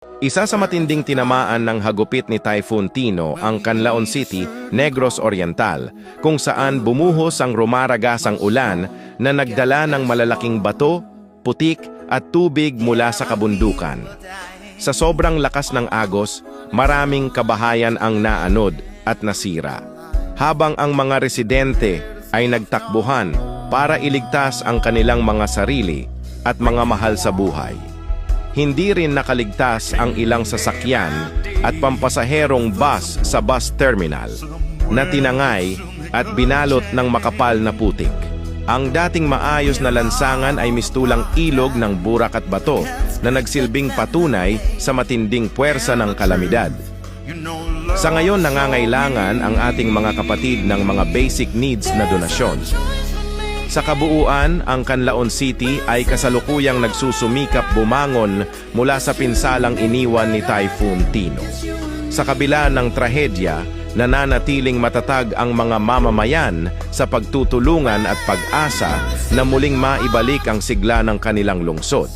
Isa sa matinding tinamaan ng hagupit ni Typhoon Tino ang Canlaon City, Negros Oriental, kung saan bumuhos ang rumaragasang ulan na nagdala ng malalaking bato, putik at tubig mula sa kabundukan. Sa sobrang lakas ng agos, maraming kabahayan ang naanod at nasira, habang ang mga residente ay nagtakbuhan para iligtas ang kanilang mga sarili at mga mahal sa buhay. Hindi rin nakaligtas ang ilang sasakyan at pampasaherong bus sa bus terminal na tinangay at binalot ng makapal na putik. Ang dating maayos na lansangan ay mistulang ilog ng burak at bato na nagsilbing patunay sa matinding puwersa ng kalamidad. Sa ngayon nangangailangan ang ating mga kapatid ng mga basic needs na donasyon. Sa kabuuan, ang Canlaon City ay kasalukuyang nagsusumikap bumangon mula sa pinsalang iniwan ni Typhoon Tino. Sa kabila ng trahedya, nananatiling matatag ang mga mamamayan sa pagtutulungan at pag-asa na muling maibalik ang sigla ng kanilang lungsod.